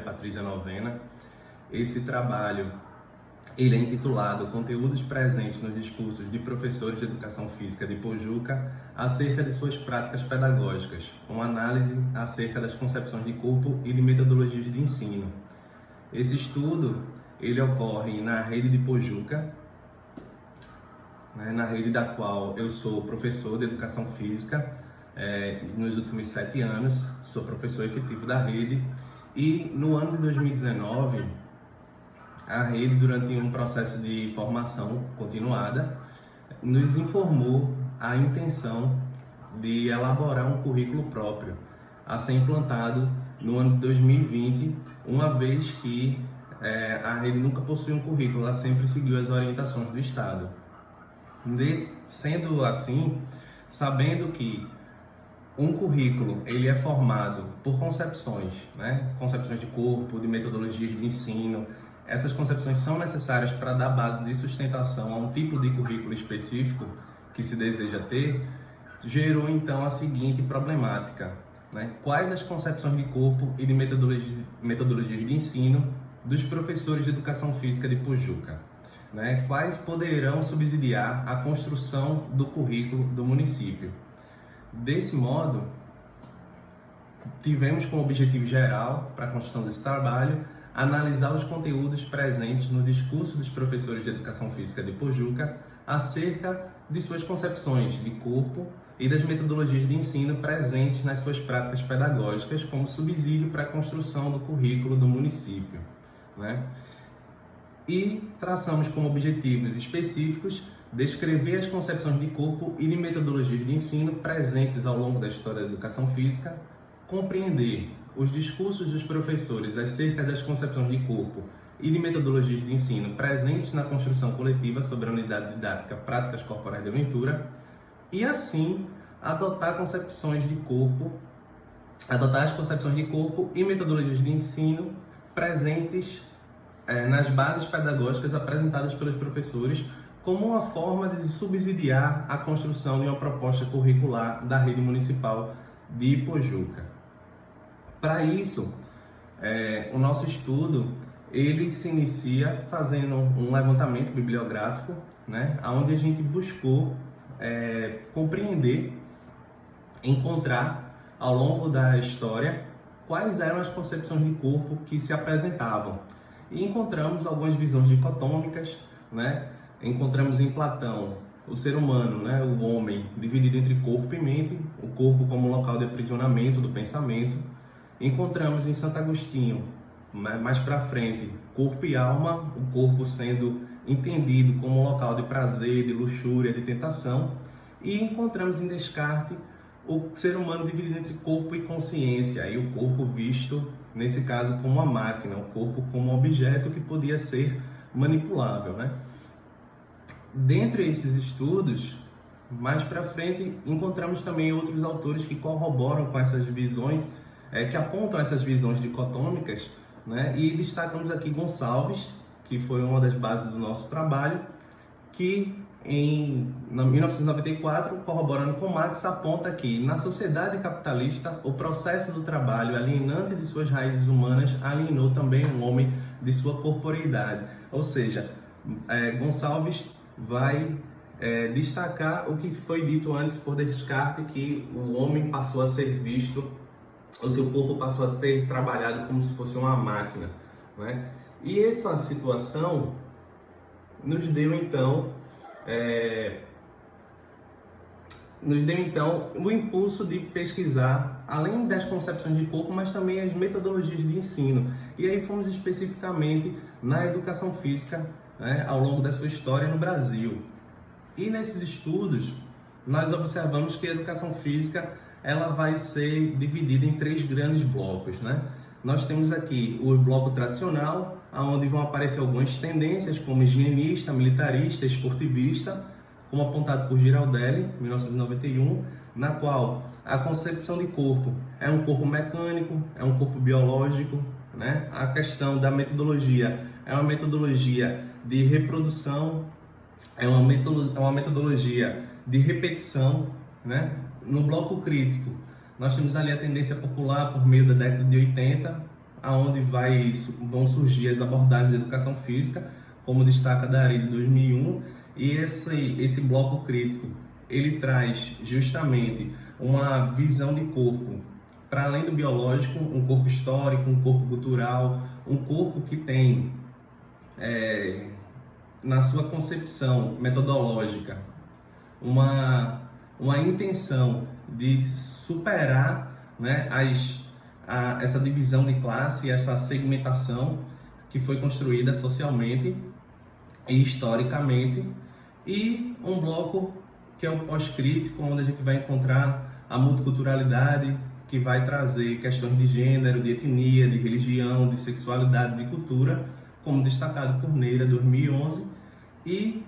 Patrícia Novena. Esse trabalho ele é intitulado Conteúdos presentes nos discursos de professores de educação física de Pojuca acerca de suas práticas pedagógicas, uma análise acerca das concepções de corpo e de metodologias de ensino. Esse estudo ele ocorre na rede de Pojuca, na rede da qual eu sou professor de educação física nos últimos 7 anos, sou professor efetivo da rede. E no ano de 2019, a rede, durante um processo de formação continuada, nos informou a intenção de elaborar um currículo próprio a ser implantado no ano de 2020, uma vez que a rede nunca possuiu um currículo, ela sempre seguiu as orientações do Estado. Sendo assim, sabendo que um currículo ele é formado por concepções, concepções de corpo, de metodologias de ensino. Essas concepções são necessárias para dar base de sustentação a um tipo de currículo específico que se deseja ter. Gerou então a seguinte problemática: quais as concepções de corpo e de metodologias de ensino dos professores de educação física de Pojuca? Quais poderão subsidiar a construção do currículo do município? Desse modo, tivemos como objetivo geral para a construção desse trabalho analisar os conteúdos presentes no discurso dos professores de educação física de Pojuca acerca de suas concepções de corpo e das metodologias de ensino presentes nas suas práticas pedagógicas como subsídio para a construção do currículo do município. E traçamos como objetivos específicos descrever as concepções de corpo e de metodologias de ensino presentes ao longo da história da educação física, compreender os discursos dos professores acerca das concepções de corpo e de metodologias de ensino presentes na construção coletiva sobre a unidade didática Práticas Corporais de Aventura e, assim, adotar as concepções de corpo e metodologias de ensino presentes nas bases pedagógicas apresentadas pelos professores como uma forma de subsidiar a construção de uma proposta curricular da rede municipal de Pojuca. Para isso, o nosso estudo ele se inicia fazendo um levantamento bibliográfico, onde a gente buscou compreender, encontrar ao longo da história quais eram as concepções de corpo que se apresentavam. E encontramos algumas visões dicotômicas, Encontramos em Platão o ser humano, o homem, dividido entre corpo e mente, o corpo como local de aprisionamento do pensamento. Encontramos em Santo Agostinho, mais para frente, corpo e alma, o corpo sendo entendido como local de prazer, de luxúria, de tentação. E encontramos em Descartes o ser humano dividido entre corpo e consciência, e o corpo visto, nesse caso, como uma máquina, o corpo como um objeto que podia ser manipulável. Dentre esses estudos, mais para frente, encontramos também outros autores que corroboram com essas visões, que apontam essas visões dicotômicas, e destacamos aqui Gonçalves, que foi uma das bases do nosso trabalho, que em 1994, corroborando com Marx, aponta que na sociedade capitalista, o processo do trabalho alienante de suas raízes humanas alienou também o homem de sua corporeidade. Ou seja, Gonçalves vai destacar o que foi dito antes por Descartes, que o homem passou a ser visto, o seu corpo passou a ter trabalhado como se fosse uma máquina. E essa situação nos deu então o impulso de pesquisar, além das concepções de corpo, mas também as metodologias de ensino. E aí fomos especificamente na educação física, ao longo da sua história no Brasil. E nesses estudos, nós observamos que a educação física ela vai ser dividida em 3 grandes blocos. Nós temos aqui o bloco tradicional, onde vão aparecer algumas tendências como higienista, militarista, esportivista, como apontado por Giraldelli, em 1991, na qual a concepção de corpo é um corpo mecânico, é um corpo biológico. A questão da metodologia é uma metodologia de reprodução, é uma metodologia de repetição. No bloco crítico, nós temos ali a tendência popular por meio da década de 80, onde vão surgir as abordagens de educação física, como destaca Dari de 2001, e esse bloco crítico, ele traz justamente uma visão de corpo para além do biológico, um corpo histórico, um corpo cultural, um corpo que tem na sua concepção metodológica uma intenção de superar, né, essa divisão de classe, essa segmentação que foi construída socialmente e historicamente, e um bloco que é o pós-crítico, onde a gente vai encontrar a multiculturalidade, que vai trazer questões de gênero, de etnia, de religião, de sexualidade, de cultura, como destacado por Neira, 2011, e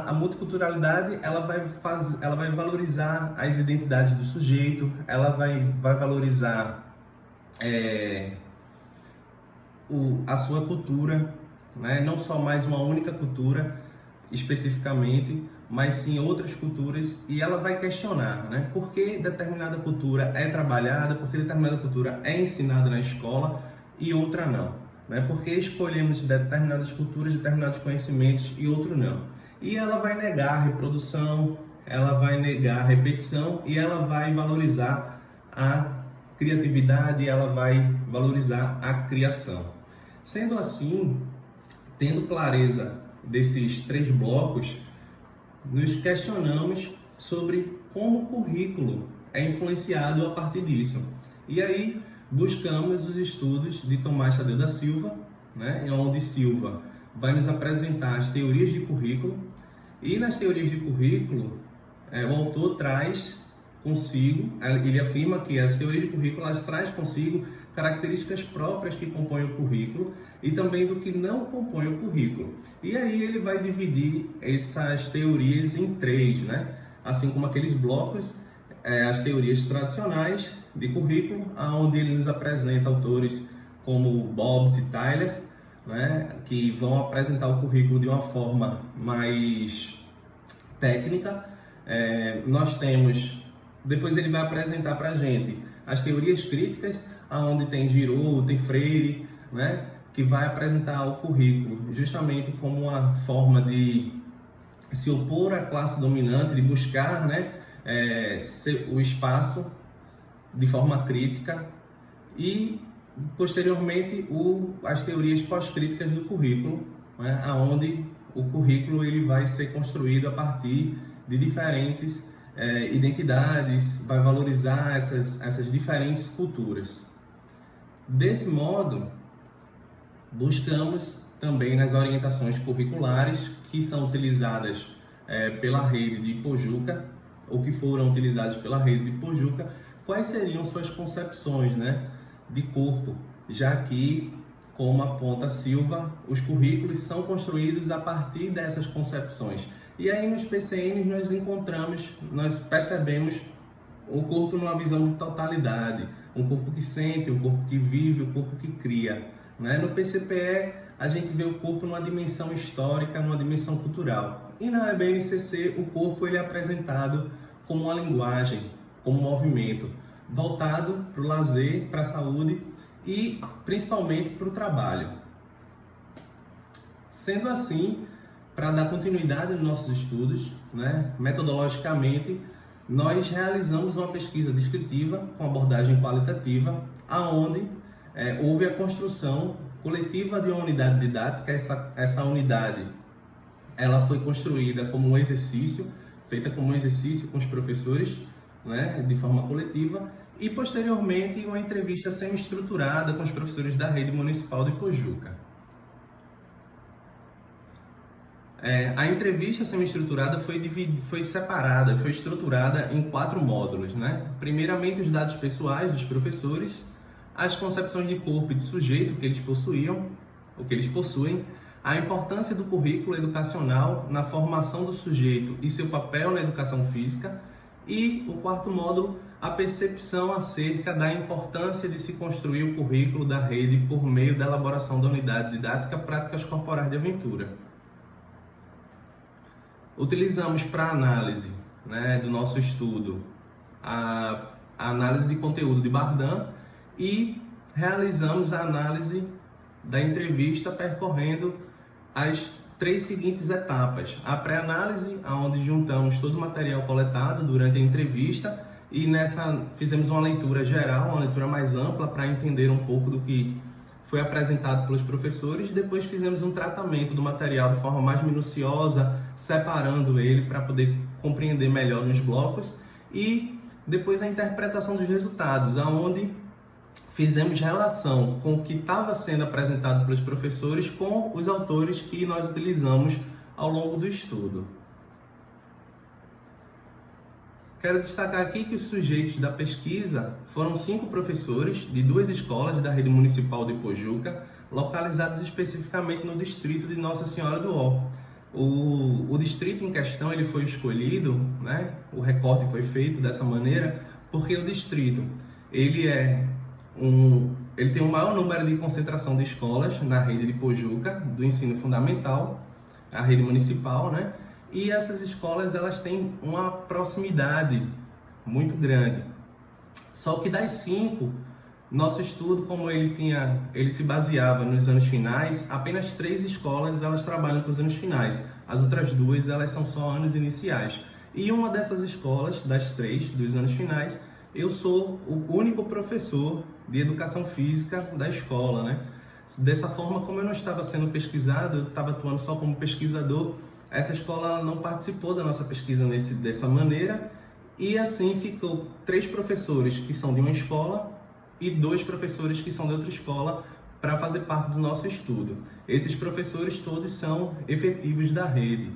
a multiculturalidade ela vai valorizar as identidades do sujeito, ela vai valorizar a sua cultura, né? Não só mais uma única cultura especificamente, mas sim outras culturas, e ela vai questionar, né? Por que determinada cultura é trabalhada, por que determinada cultura é ensinada na escola e outra não, né? Por que escolhemos determinadas culturas, determinados conhecimentos e outro não. E ela vai negar a reprodução, ela vai negar a repetição e ela vai valorizar a criatividade, ela vai valorizar a criação. Sendo assim, tendo clareza desses 3 blocos, nos questionamos sobre como o currículo é influenciado a partir disso. E aí buscamos os estudos de Tomás Tadeu da Silva, né, onde Silva vai nos apresentar as teorias de currículo, e nas teorias de currículo o autor traz consigo, ele afirma que as teorias de currículo elas trazem consigo características próprias que compõem o currículo e também do que não compõe o currículo. E aí ele vai dividir essas teorias em 3, né? Assim como aqueles blocos, as teorias tradicionais de currículo, onde ele nos apresenta autores como Bobbit e Tyler, né? Que vão apresentar o currículo de uma forma mais técnica. Nós temos, depois ele vai apresentar para a gente as teorias críticas, onde tem Giraud, tem Freire, né, que vai apresentar o currículo justamente como uma forma de se opor à classe dominante, de buscar, né, o espaço de forma crítica, e posteriormente as teorias pós-críticas do currículo, né, onde o currículo ele vai ser construído a partir de diferentes identidades, vai valorizar essas diferentes culturas. Desse modo, buscamos também nas orientações curriculares que são utilizadas pela rede de Pojuca, ou que foram utilizadas pela rede de Pojuca, quais seriam suas concepções, né, de corpo, já que, como aponta Silva, os currículos são construídos a partir dessas concepções. E aí nos PCNs nós percebemos o corpo numa visão de totalidade, um corpo que sente, um corpo que vive, um corpo que cria, né? No PCPE a gente vê o corpo numa dimensão histórica, numa dimensão cultural. E na EBNCC o corpo ele é apresentado como uma linguagem, como um movimento, voltado para o lazer, para a saúde e principalmente para o trabalho. Sendo assim, para dar continuidade nos nossos estudos, né, metodologicamente, nós realizamos uma pesquisa descritiva com abordagem qualitativa, aonde houve a construção coletiva de uma unidade didática. Essa unidade ela foi construída como um exercício, feita como um exercício com os professores, né, de forma coletiva, e posteriormente uma entrevista semi-estruturada com os professores da rede municipal de Pojuca. A entrevista semi-estruturada foi separada, foi estruturada em 4 módulos, né? Primeiramente, os dados pessoais dos professores, as concepções de corpo e de sujeito que eles possuem, a importância do currículo educacional na formação do sujeito e seu papel na educação física, e o 4º módulo, a percepção acerca da importância de se construir o currículo da rede por meio da elaboração da unidade didática Práticas Corporais de Aventura. Utilizamos para análise, né, do nosso estudo a análise de conteúdo de Bardin e realizamos a análise da entrevista percorrendo as 3 seguintes etapas. A pré-análise, onde juntamos todo o material coletado durante a entrevista e nessa fizemos uma leitura geral, uma leitura mais ampla para entender um pouco do que foi apresentado pelos professores. Depois fizemos um tratamento do material de forma mais minuciosa, separando ele para poder compreender melhor nos blocos. E depois a interpretação dos resultados, onde fizemos relação com o que estava sendo apresentado pelos professores com os autores que nós utilizamos ao longo do estudo. Quero destacar aqui que os sujeitos da pesquisa foram 5 professores de 2 escolas da rede municipal de Pojuca, localizados especificamente no distrito de Nossa Senhora do Ó. O distrito em questão ele foi escolhido, né? O recorte foi feito dessa maneira, porque o distrito ele tem o maior número de concentração de escolas na rede de Pojuca, do ensino fundamental, a rede municipal, né? E essas escolas elas têm uma proximidade muito grande. Só que das 5, nosso estudo, como ele se baseava nos anos finais, apenas 3 escolas elas trabalham com os anos finais. As outras 2 elas são só anos iniciais. E uma dessas escolas, das 3 dos anos finais, eu sou o único professor de educação física da escola, né? Dessa forma, como eu não estava sendo pesquisado, eu estava atuando só como pesquisador, essa escola não participou da nossa pesquisa dessa maneira, e assim ficou 3 professores que são de uma escola e 2 professores que são de outra escola para fazer parte do nosso estudo. Esses professores todos são efetivos da rede.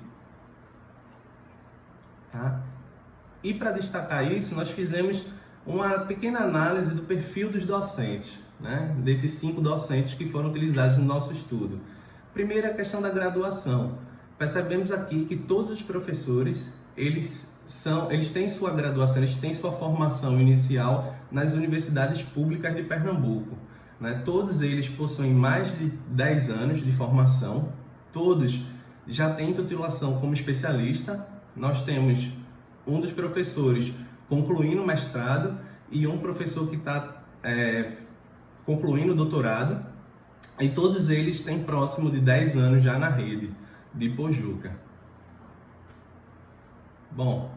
Tá? E para destacar isso, nós fizemos uma pequena análise do perfil dos docentes, né? Desses 5 docentes que foram utilizados no nosso estudo. Primeiro, a questão da graduação. Percebemos aqui que todos os professores, eles têm sua graduação, eles têm sua formação inicial nas universidades públicas de Pernambuco, né? Todos eles possuem mais de 10 anos de formação, todos já têm titulação como especialista. Nós temos um dos professores concluindo o mestrado e um professor que está concluindo o doutorado, e todos eles têm próximo de 10 anos já na rede de Pojuca. Bom,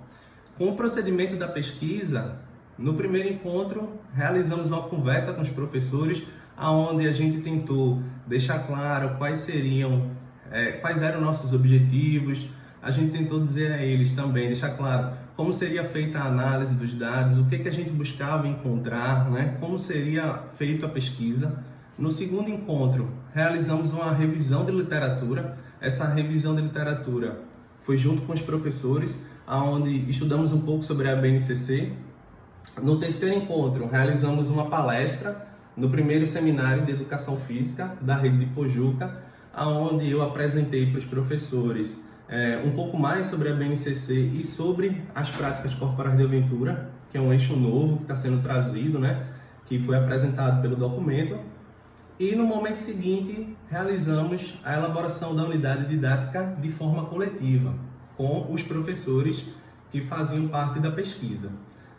com o procedimento da pesquisa, no primeiro encontro, realizamos uma conversa com os professores, onde a gente tentou deixar claro quais eram nossos objetivos. A gente tentou dizer a eles também, deixar claro como seria feita a análise dos dados, o que a gente buscava encontrar, né? Como seria feita a pesquisa. No segundo encontro, realizamos uma revisão de literatura. Essa revisão de literatura foi junto com os professores, onde estudamos um pouco sobre a BNCC. No terceiro encontro, realizamos uma palestra no primeiro seminário de Educação Física da rede de Pojuca, onde eu apresentei para os professores um pouco mais sobre a BNCC e sobre as práticas corporais de aventura, que é um eixo novo que está sendo trazido, né, que foi apresentado pelo documento. E no momento seguinte, realizamos a elaboração da unidade didática de forma coletiva, com os professores que faziam parte da pesquisa,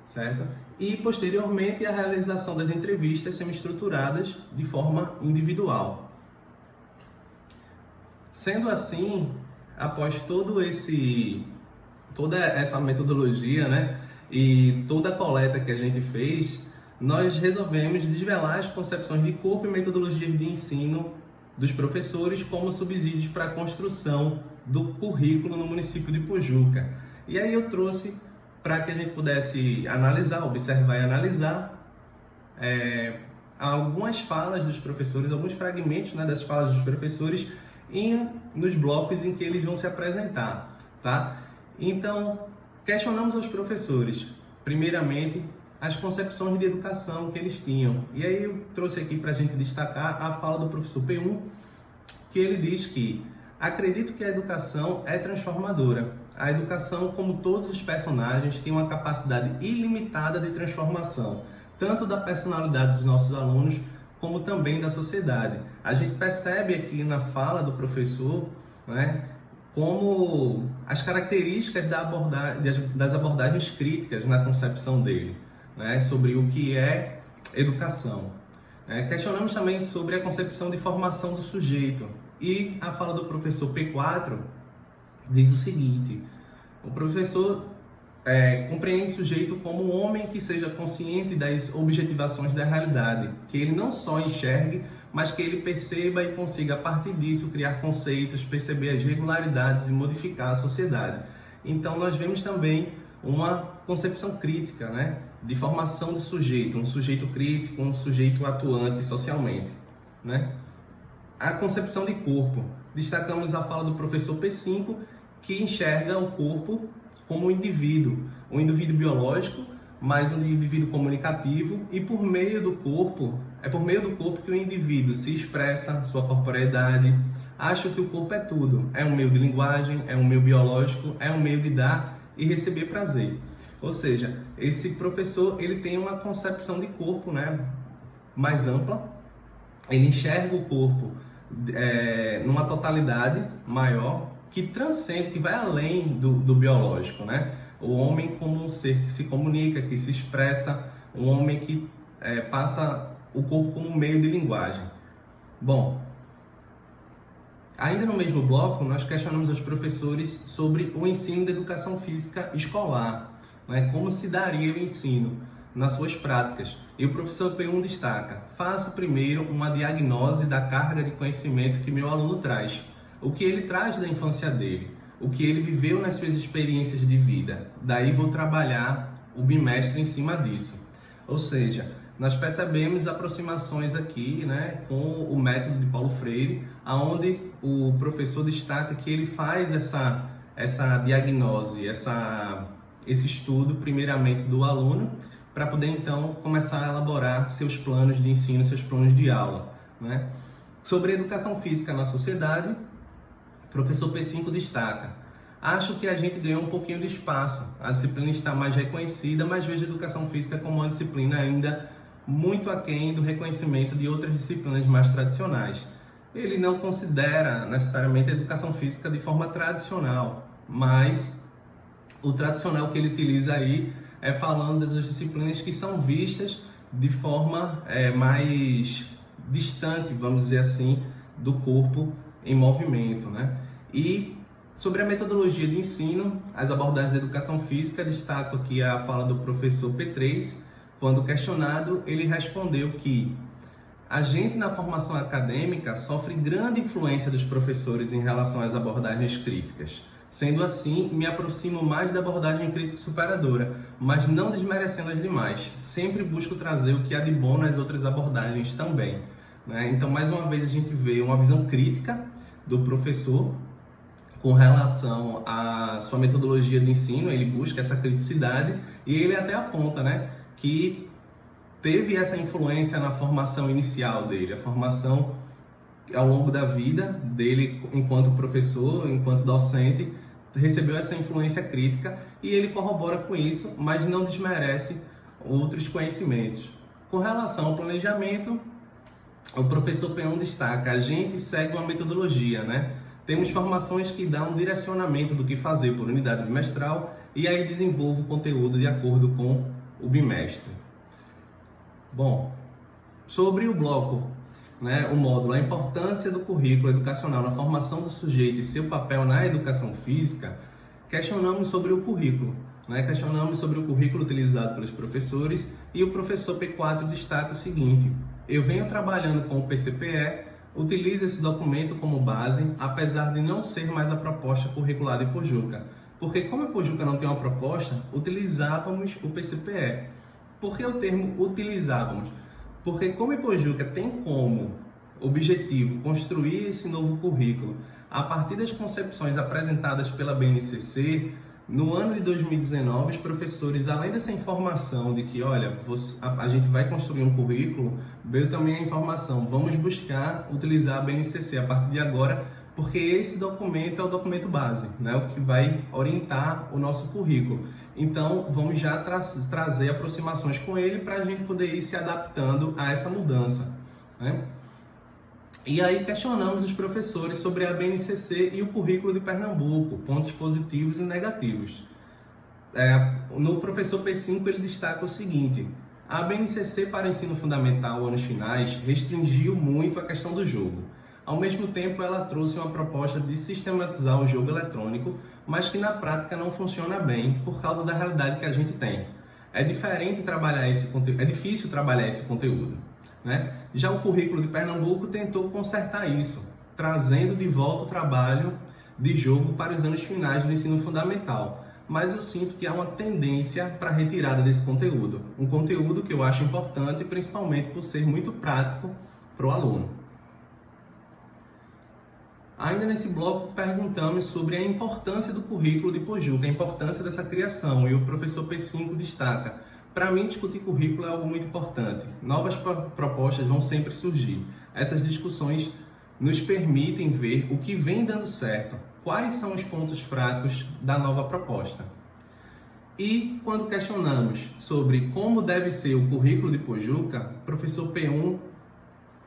certo? E, posteriormente, a realização das entrevistas semi-estruturadas de forma individual. Sendo assim, após toda essa metodologia, né, e toda a coleta que a gente fez, nós resolvemos desvelar as concepções de corpo e metodologias de ensino dos professores como subsídios para a construção do currículo no município de Pojuca. E aí eu trouxe para que a gente pudesse analisar, observar e analisar algumas falas dos professores, alguns fragmentos, né, das falas dos professores nos blocos em que eles vão se apresentar, tá? Então, questionamos aos professores, primeiramente, as concepções de educação que eles tinham. E aí eu trouxe aqui para a gente destacar a fala do professor P1, que ele diz que acredito que a educação é transformadora. A educação, como todos os personagens, tem uma capacidade ilimitada de transformação, tanto da personalidade dos nossos alunos, como também da sociedade. A gente percebe aqui na fala do professor, né, como as características das abordagens críticas na concepção dele, né, sobre o que é educação. Questionamos também sobre a concepção de formação do sujeito. E a fala do professor P4 diz o seguinte: o professor compreende o sujeito como um homem que seja consciente das objetivações da realidade, que ele não só enxergue, mas que ele perceba e consiga, a partir disso, criar conceitos, perceber as regularidades e modificar a sociedade. Então, nós vemos também uma concepção crítica, de formação do sujeito, um sujeito crítico, um sujeito atuante socialmente. A concepção de corpo. Destacamos a fala do professor P5, que enxerga o corpo como um indivíduo biológico, mas um indivíduo comunicativo, e por meio do corpo que o indivíduo se expressa sua corporeidade. Acho que o corpo é tudo, é um meio de linguagem, é um meio biológico, é um meio de dar e receber prazer. Ou seja, esse professor ele tem uma concepção de corpo mais ampla, ele enxerga o corpo numa totalidade maior, que transcende, que vai além do biológico, O homem como um ser que se comunica, que se expressa, um homem que passa o corpo como um meio de linguagem. Bom, ainda no mesmo bloco, nós questionamos os professores sobre o ensino de educação física escolar, como se daria o ensino nas suas práticas. E o professor P1 destaca: faço primeiro uma diagnose da carga de conhecimento que meu aluno traz, o que ele traz da infância dele, o que ele viveu nas suas experiências de vida. Daí vou trabalhar o bimestre em cima disso. Ou seja, nós percebemos aproximações aqui, com o método de Paulo Freire, onde o professor destaca que ele faz essa diagnose, esse estudo, primeiramente do aluno, para poder então começar a elaborar seus planos de ensino, seus planos de aula. Sobre a educação física na sociedade, o professor P5 destaca: acho que a gente ganhou um pouquinho de espaço, a disciplina está mais reconhecida, mas vejo a educação física como uma disciplina ainda muito aquém do reconhecimento de outras disciplinas mais tradicionais. Ele não considera necessariamente a educação física de forma tradicional, mas o tradicional que ele utiliza aí é falando das disciplinas que são vistas de forma mais distante, vamos dizer assim, do corpo em movimento, E sobre a metodologia de ensino, as abordagens da educação física, destaco aqui a fala do professor P3, quando questionado, ele respondeu que a gente na formação acadêmica sofre grande influência dos professores em relação às abordagens críticas. Sendo assim, me aproximo mais da abordagem crítica superadora, mas não desmerecendo as demais. Sempre busco trazer o que há de bom nas outras abordagens também. Então, mais uma vez, a gente vê uma visão crítica do professor com relação à sua metodologia de ensino. Ele busca essa criticidade e ele até aponta, que teve essa influência na formação inicial dele, a formação ao longo da vida dele enquanto professor, enquanto docente, recebeu essa influência crítica e ele corrobora com isso, mas não desmerece outros conhecimentos. Com relação ao planejamento, o professor P1 destaca: a gente segue uma metodologia, Temos formações que dão um direcionamento do que fazer por unidade bimestral e aí desenvolvo o conteúdo de acordo com o bimestre. Bom, sobre o bloco, o módulo, a importância do currículo educacional na formação do sujeito e seu papel na educação física, questionamos sobre o currículo. Questionamos sobre o currículo utilizado pelos professores e o professor P4 destaca o seguinte: eu venho trabalhando com o PCPE, utilizo esse documento como base, apesar de não ser mais a proposta curricular de Pojuca. Porque como a Pojuca não tem uma proposta, utilizávamos o PCPE. Por que o termo utilizávamos? Porque como a Pojuca tem como objetivo construir esse novo currículo a partir das concepções apresentadas pela BNCC, no ano de 2019, os professores, além dessa informação de que, olha, a gente vai construir um currículo, veio também a informação: vamos buscar utilizar a BNCC a partir de agora, porque esse documento é o documento base, o que vai orientar o nosso currículo. Então, vamos já trazer aproximações com ele para a gente poder ir se adaptando a essa mudança. E aí questionamos os professores sobre a BNCC e o currículo de Pernambuco, pontos positivos e negativos. No professor P5 ele destaca o seguinte: A BNCC para o ensino fundamental anos finais restringiu muito a questão do jogo. Ao mesmo tempo, ela trouxe uma proposta de sistematizar o jogo eletrônico, mas que na prática não funciona bem por causa da realidade que a gente tem. É difícil trabalhar esse conteúdo, né? Já o currículo de Pernambuco tentou consertar isso, trazendo de volta o trabalho de jogo para os anos finais do ensino fundamental. Mas eu sinto que há uma tendência para a retirada desse conteúdo. Um conteúdo que eu acho importante, principalmente por ser muito prático para o aluno. Ainda nesse bloco, perguntamos sobre a importância do currículo de Pojuca, a importância dessa criação, e o professor P5 destaca: para mim, discutir currículo é algo muito importante. Novas propostas vão sempre surgir. Essas discussões nos permitem ver o que vem dando certo, quais são os pontos fracos da nova proposta. E quando questionamos sobre como deve ser o currículo de Pojuca, o professor P1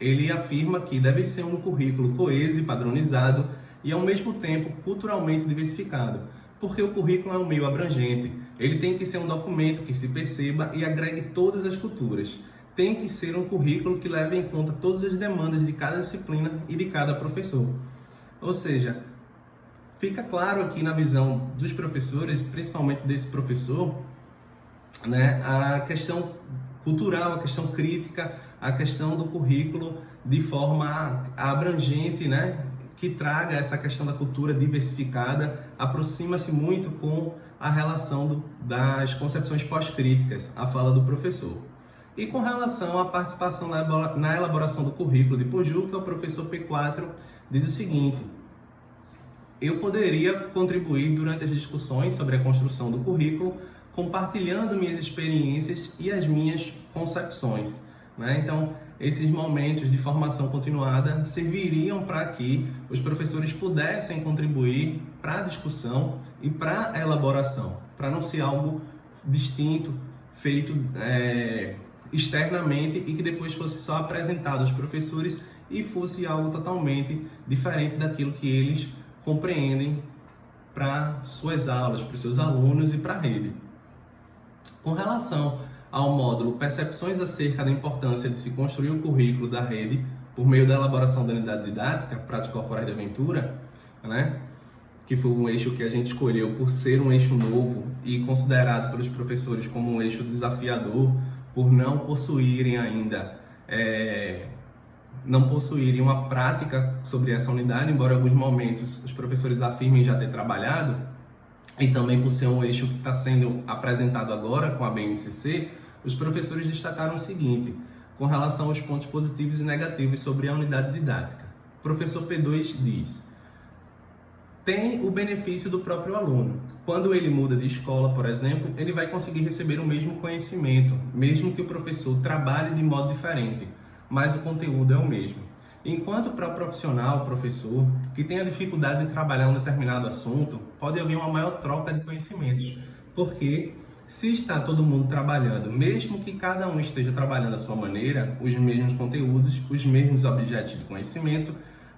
ele afirma que deve ser um currículo coeso e padronizado e, ao mesmo tempo, culturalmente diversificado, porque o currículo é um meio abrangente. Ele tem que ser um documento que se perceba e agregue todas as culturas. Tem que ser um currículo que leve em conta todas as demandas de cada disciplina e de cada professor. Ou seja, fica claro aqui na visão dos professores, principalmente desse professor, né, a questão cultural, a questão crítica, a questão do currículo de forma abrangente, né, que traga essa questão da cultura diversificada, aproxima-se muito com a relação das concepções pós-críticas, a fala do professor. E com relação à participação na elaboração do currículo de Pojuca, o professor P4 diz o seguinte: eu poderia contribuir durante as discussões sobre a construção do currículo, compartilhando minhas experiências e as minhas concepções, né? Então, esses momentos de formação continuada serviriam para que os professores pudessem contribuir para a discussão e para a elaboração, para não ser algo distinto, feito externamente e que depois fosse só apresentado aos professores e fosse algo totalmente diferente daquilo que eles compreendem para suas aulas, para os seus alunos e para a rede. Com relação ao módulo Percepções acerca da importância de se construir o currículo da rede por meio da elaboração da unidade didática, Práticas Corporais de Aventura, né, que foi um eixo que a gente escolheu por ser um eixo novo e considerado pelos professores como um eixo desafiador, por não possuírem ainda uma prática sobre essa unidade, embora em alguns momentos os professores afirmem já ter trabalhado, e também por ser um eixo que está sendo apresentado agora com a BNCC, os professores destacaram o seguinte, com relação aos pontos positivos e negativos sobre a unidade didática. O professor P2 diz: tem o benefício do próprio aluno. Quando ele muda de escola, por exemplo, ele vai conseguir receber o mesmo conhecimento, mesmo que o professor trabalhe de modo diferente, mas o conteúdo é o mesmo. Enquanto para o profissional, o professor, que tem a dificuldade de trabalhar um determinado assunto, pode haver uma maior troca de conhecimentos, porque se está todo mundo trabalhando, mesmo que cada um esteja trabalhando à sua maneira, os mesmos conteúdos, os mesmos objetos de conhecimento,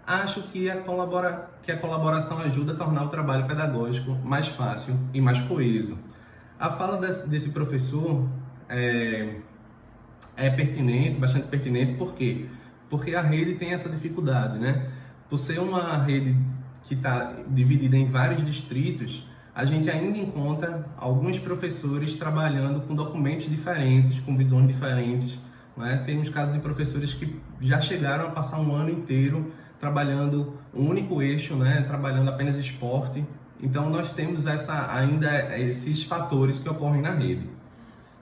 acho que a colaboração ajuda a tornar o trabalho pedagógico mais fácil e mais coeso. A fala desse professor é pertinente, bastante pertinente, por quê? Porque a rede tem essa dificuldade, né? Por ser uma rede que está dividida em vários distritos, a gente ainda encontra alguns professores trabalhando com documentos diferentes, com visões diferentes, né? Temos casos de professores que já chegaram a passar um ano inteiro trabalhando um único eixo, né? Trabalhando apenas esporte. Então, nós temos ainda esses fatores que ocorrem na rede.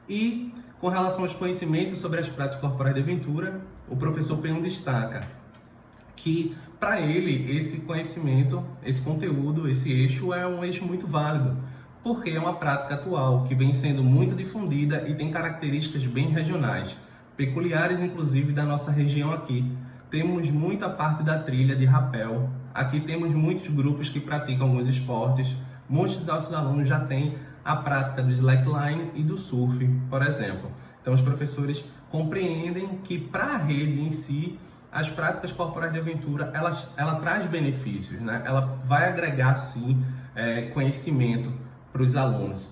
E, com relação aos conhecimentos sobre as práticas corporais de aventura, o professor P1 destaca que, para ele, esse conhecimento, esse conteúdo, esse eixo é um eixo muito válido, porque é uma prática atual que vem sendo muito difundida e tem características bem regionais, peculiares inclusive da nossa região aqui. Temos muita parte da trilha de rapel, aqui temos muitos grupos que praticam alguns esportes, muitos dos nossos alunos já têm a prática do slackline e do surf, por exemplo. Então, os professores compreendem que, para a rede em si, as práticas corporais de aventura, ela traz benefícios, né? Ela vai agregar, sim, conhecimento para os alunos.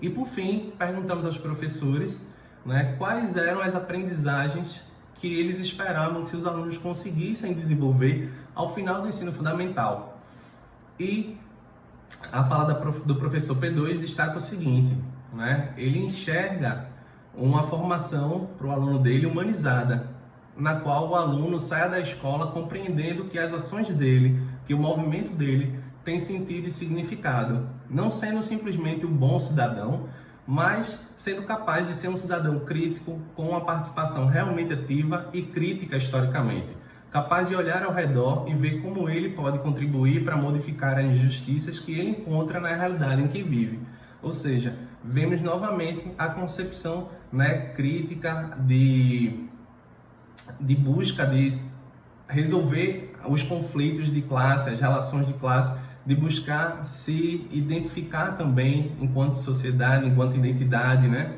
E por fim, perguntamos aos professores, né, quais eram as aprendizagens que eles esperavam que os alunos conseguissem desenvolver ao final do ensino fundamental. E a fala do professor P2 destaca o seguinte, né, ele enxerga uma formação para o aluno dele humanizada, na qual o aluno saia da escola compreendendo que as ações dele, que o movimento dele tem sentido e significado, não sendo simplesmente um bom cidadão, mas sendo capaz de ser um cidadão crítico, com uma participação realmente ativa e crítica historicamente, capaz de olhar ao redor e ver como ele pode contribuir para modificar as injustiças que ele encontra na realidade em que vive. Ou seja, vemos novamente a concepção, né, crítica de busca de resolver os conflitos de classe, as relações de classe, de buscar se identificar também enquanto sociedade, enquanto identidade, né,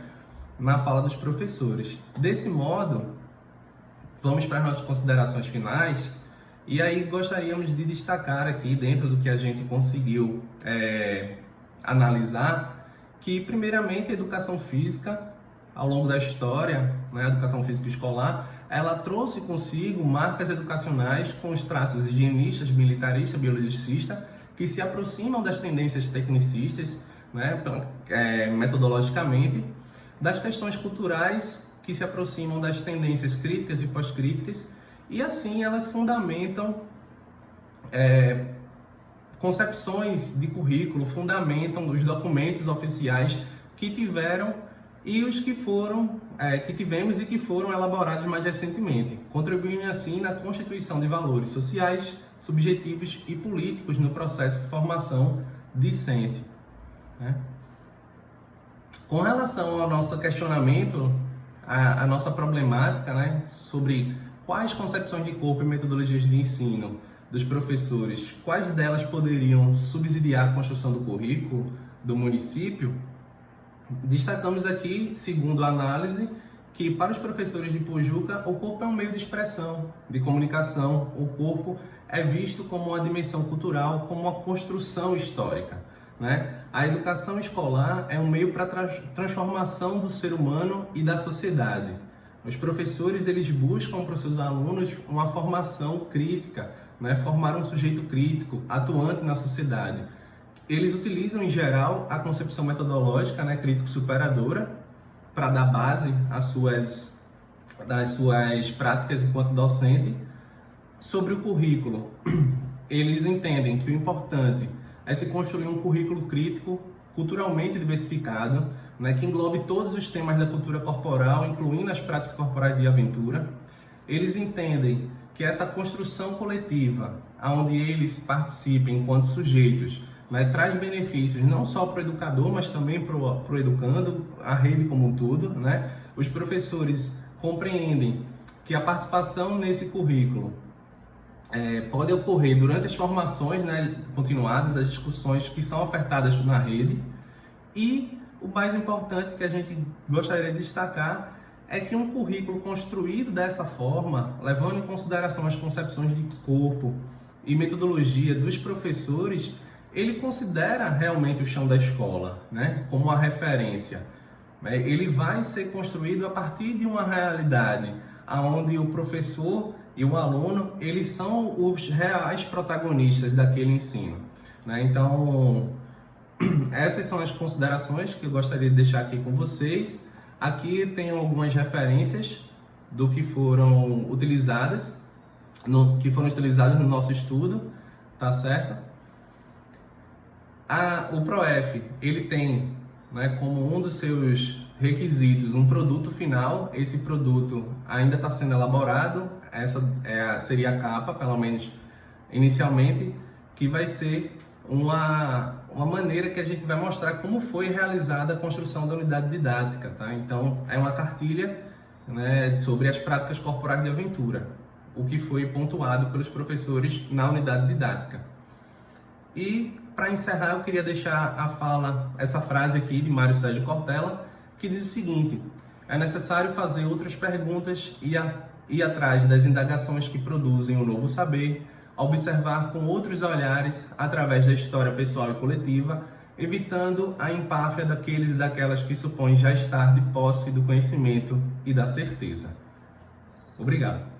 na fala dos professores. Desse modo, vamos para as nossas considerações finais, e aí gostaríamos de destacar aqui, dentro do que a gente conseguiu analisar, que primeiramente a educação física, ao longo da história, né, a educação física escolar, ela trouxe consigo marcas educacionais com os traços higienistas, militaristas, biologicistas, que se aproximam das tendências tecnicistas, né, metodologicamente, das questões culturais, que se aproximam das tendências críticas e pós-críticas, e assim elas fundamentam concepções de currículo, fundamentam os documentos oficiais que tiveram e os que foram, que tivemos e que foram elaborados mais recentemente, contribuindo assim na constituição de valores sociais, subjetivos e políticos no processo de formação discente, né? Com relação ao nosso questionamento, a nossa problemática, né, sobre quais concepções de corpo e metodologias de ensino dos professores, quais delas poderiam subsidiar a construção do currículo do município, destacamos aqui, segundo a análise, que para os professores de Pojuca, o corpo é um meio de expressão, de comunicação. O corpo é visto como uma dimensão cultural, como uma construção histórica, né? A educação escolar é um meio para a transformação do ser humano e da sociedade. Os professores, eles buscam para os seus alunos uma formação crítica, né? Formar um sujeito crítico, atuante na sociedade. Eles utilizam, em geral, a concepção metodológica, né, crítico-superadora, para dar base às suas práticas enquanto docente. Sobre o currículo, eles entendem que o importante é se construir um currículo crítico, culturalmente diversificado, né, que englobe todos os temas da cultura corporal, incluindo as práticas corporais de aventura. Eles entendem que essa construção coletiva, onde eles participem enquanto sujeitos, né, traz benefícios não só para o educador, mas também para o educando, a rede como um todo, né? Os professores compreendem que a participação nesse currículo pode ocorrer durante as formações, né, continuadas, as discussões que são ofertadas na rede. E o mais importante que a gente gostaria de destacar é que um currículo construído dessa forma, levando em consideração as concepções de corpo e metodologia dos professores, ele considera realmente o chão da escola, né, como uma referência. Ele vai ser construído a partir de uma realidade onde o professor e o aluno, eles são os reais protagonistas daquele ensino, né? Então, essas são as considerações que eu gostaria de deixar aqui com vocês. Aqui tem algumas referências do que foram utilizadas, no nosso estudo, tá certo? O PROEF, ele tem, né, como um dos seus requisitos um produto final. Esse produto ainda está sendo elaborado, essa seria a capa, pelo menos inicialmente, que vai ser uma maneira que a gente vai mostrar como foi realizada a construção da unidade didática, tá? Então, é uma cartilha, né, sobre as práticas corporais de aventura, o que foi pontuado pelos professores na unidade didática. E, para encerrar, eu queria deixar essa frase aqui de Mário Sérgio Cortella, que diz o seguinte: é necessário fazer outras perguntas e ir atrás das indagações que produzem o novo saber, observar com outros olhares, através da história pessoal e coletiva, evitando a empáfia daqueles e daquelas que supõem já estar de posse do conhecimento e da certeza. Obrigado.